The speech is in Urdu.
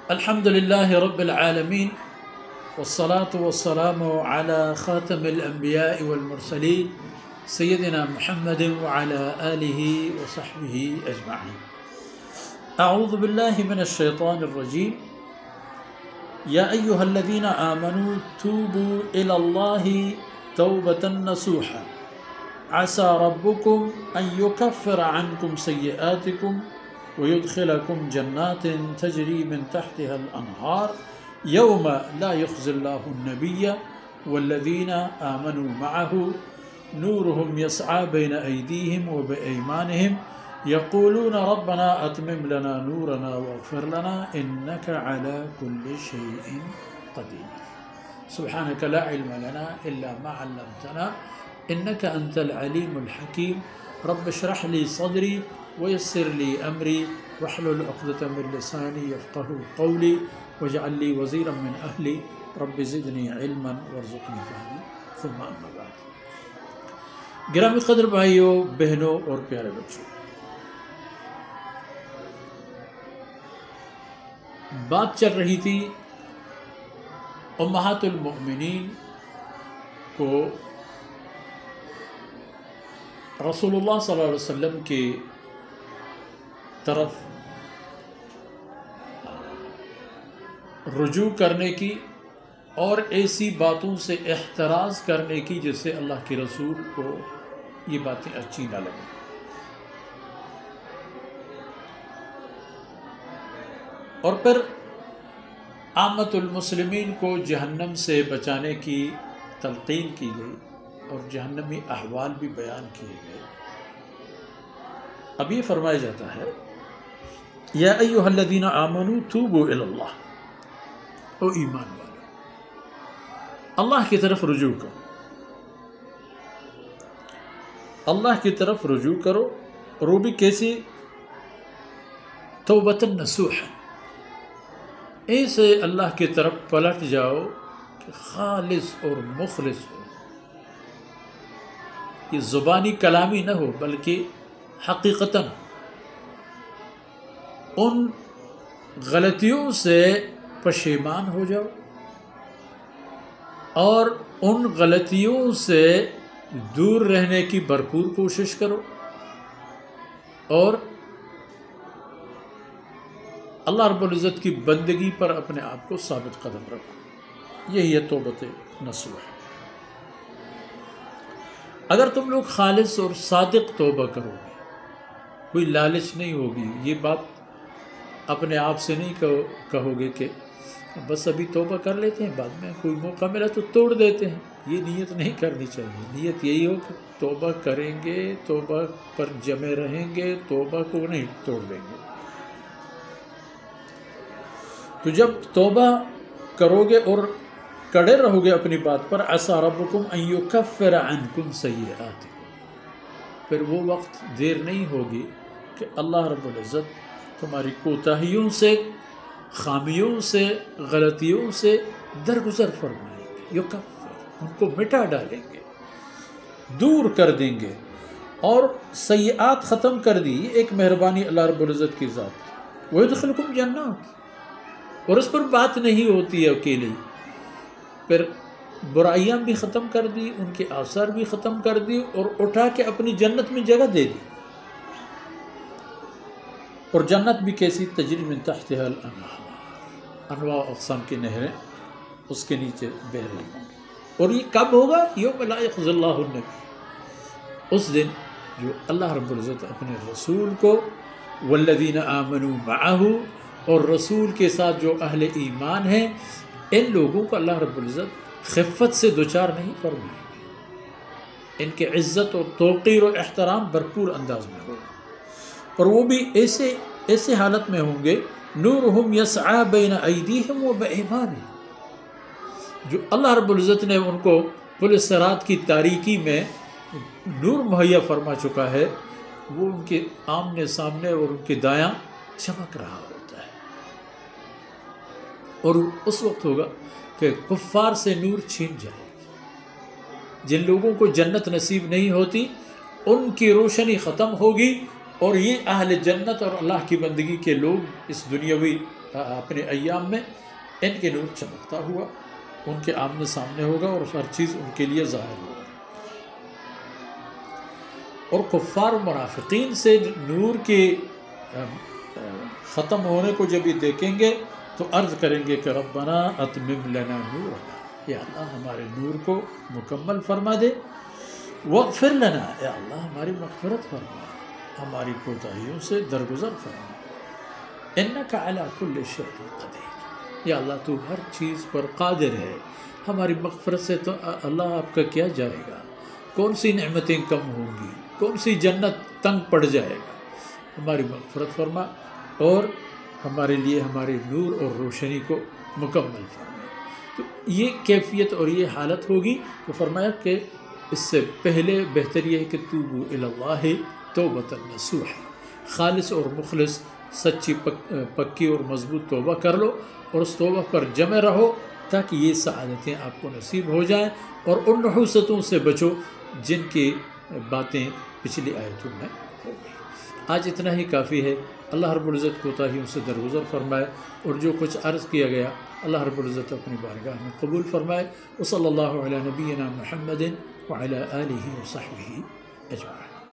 الحمد لله رب العالمين والصلاة والسلام على خاتم الأنبياء والمرسلين سيدنا محمد وعلى آله وصحبه أجمعين. أعوذ بالله من الشيطان الرجيم. يا أيها الذين آمنوا توبوا إلى الله توبة نصوحا عسى ربكم أن يكفر عنكم سيئاتكم ويدخلكم جنات تجري من تحتها الأنهار يوم لا يخزي الله النبي والذين آمنوا معه نورهم يسعى بين أيديهم وبأيمانهم يقولون ربنا أتمم لنا نورنا واغفر لنا إنك على كل شيء قدير. سبحانك لا علم لنا إلا ما علمتنا إنك أنت العليم الحكيم. رب اشرح لي صدري ويسر لي أمري واحلل عقدة من لساني يفقهوا قولي واجعل لي وزيرا من أهلي رب زدني علما وارزقني فهما. ثم أما بعد. گرامی قدر بھائیوں، بہنوں اور پیارے بچوں، بات چل رہی تھی امہات المؤمنین کو رسول اللہ صلی اللہ علیہ وسلم کی طرف رجوع کرنے کی اور ایسی باتوں سے احتراز کرنے کی جس سے اللہ کے رسول کو یہ باتیں اچھی نہ لگیں. اور پھر عامت المسلمین کو جہنم سے بچانے کی تلقین کی گئی اور جہنمی احوال بھی بیان کیے گئے. اب یہ فرمایا جاتا ہے یا ایھا الذین آمنوا توبوا الی اللہ، او ایمان والو اللہ کی طرف رجوع کرو، اللہ کی طرف رجوع کرو. اور وہ بھی کیسی؟ توبۃ نصوحا، ایسے اللہ کی طرف پلٹ جاؤ کہ خالص اور مخلص ہو. یہ زبانی کلامی نہ ہو بلکہ حقیقتاً ان غلطیوں سے پشیمان ہو جاؤ اور ان غلطیوں سے دور رہنے کی بھرپور کوشش کرو اور اللہ رب العزت کی بندگی پر اپنے آپ کو ثابت قدم رکھو. یہی ہے توبۃ نصوح. اگر تم لوگ خالص اور صادق توبہ کرو گے، کوئی لالچ نہیں ہوگی، یہ بات اپنے آپ سے نہیں کہو گے کہ بس ابھی توبہ کر لیتے ہیں، بعد میں کوئی موقع ملا تو توڑ دیتے ہیں. یہ نیت نہیں کرنی چاہیے. نیت یہی ہو کہ توبہ کریں گے، توبہ پر جمے رہیں گے، توبہ کو نہیں توڑ دیں گے. تو جب توبہ کرو گے اور کڑے رہو گے اپنی بات پر، عسیٰ ربکم ان یکفر عنکم سیئاتکم، پھر وہ وقت دیر نہیں ہوگی کہ اللہ رب العزت تمہاری کوتاہیوں سے، خامیوں سے، غلطیوں سے درگزر فرمائیں گے. یکفر، ان کو مٹا ڈالیں گے، دور کر دیں گے اور سیئات ختم کر دی. ایک مہربانی اللہ رب العزت کی ذات کی. وَيُدْخِلُكُمْ جَنَّاتٍ، اور اس پر بات نہیں ہوتی ہے اکیلی، پھر برائیاں بھی ختم کر دی، ان کے آثار بھی ختم کر دی اور اٹھا کے اپنی جنت میں جگہ دے دی. اور جنت بھی کیسی؟ تجری من تحتها الانہار، انواع اقسام کی نہریں اس کے نیچے بہہ رہی ہوں. اور یہ کب ہوگا؟ یوم لا یخزی اللہ النبی، اس دن جو اللہ رب العزت اپنے رسول کو والذین آمنوا معہ، اور رسول کے ساتھ جو اہل ایمان ہیں، ان لوگوں کو اللہ رب العزت خفت سے دوچار نہیں فرمائیں گے. ان کے عزت اور توقیر و احترام بھرپور انداز میں ہوگا. اور وہ بھی ایسے حالت میں ہوں گے نورہم یسعی بین ایدیہم و بایمانہم، جو اللہ رب العزت نے ان کو پل صراط کی تاریکی میں نور مہیا فرما چکا ہے، وہ ان کے آمنے سامنے اور ان کے دایاں چمک رہا ہوتا ہے. اور اس وقت ہوگا کہ کفار سے نور چھین جائے گی. جن لوگوں کو جنت نصیب نہیں ہوتی ان کی روشنی ختم ہوگی اور یہ اہل جنت اور اللہ کی بندگی کے لوگ اس دنیاوی اپنے ایام میں ان کے نور چمکتا ہوا ان کے آمنے سامنے ہوگا اور ہر چیز ان کے لیے ظاہر ہوگا۔ اور کفار و منافقین سے نور کے ختم ہونے کو جب یہ دیکھیں گے تو عرض کریں گے کہ ربنا اتمم لنا نورنا، یا اللہ ہمارے نور کو مکمل فرما دے، واغفر لنا، یا اللہ ہماری مغفرت فرما، ہماری کوتاہیوں سے درگزر فرما، انک علی کل شیء قدیر، یا اللہ تو ہر چیز پر قادر ہے، ہماری مغفرت سے تو اللہ آپ کا کیا جائے گا، کون سی نعمتیں کم ہوں گی، کون سی جنت تنگ پڑ جائے گا، ہماری مغفرت فرما اور ہمارے لیے ہمارے نور اور روشنی کو مکمل فرما۔ تو یہ کیفیت اور یہ حالت ہوگی تو فرمایا کہ اس سے پہلے بہتر یہ ہے کہ توبوا الی اللہ توبۃ نصوحا، خالص اور مخلص سچی پکی اور مضبوط توبہ کر لو اور اس توبہ پر جمع رہو تاکہ یہ سعادتیں آپ کو نصیب ہو جائیں، اور ان نحوستوں سے بچو جن کی باتیں پچھلی آیتوں میں ہو گئی۔ آج اتنا ہی کافی ہے۔ اللہ رب العزت کوتاہیوں سے درگزر فرمائے، اور جو کچھ عرض کیا گیا اللہ رب العزت اپنی بارگاہ میں قبول فرمائے۔ وصلی اللہ علی نبینا محمد وعلی آلہ وصحبہ اجمعین۔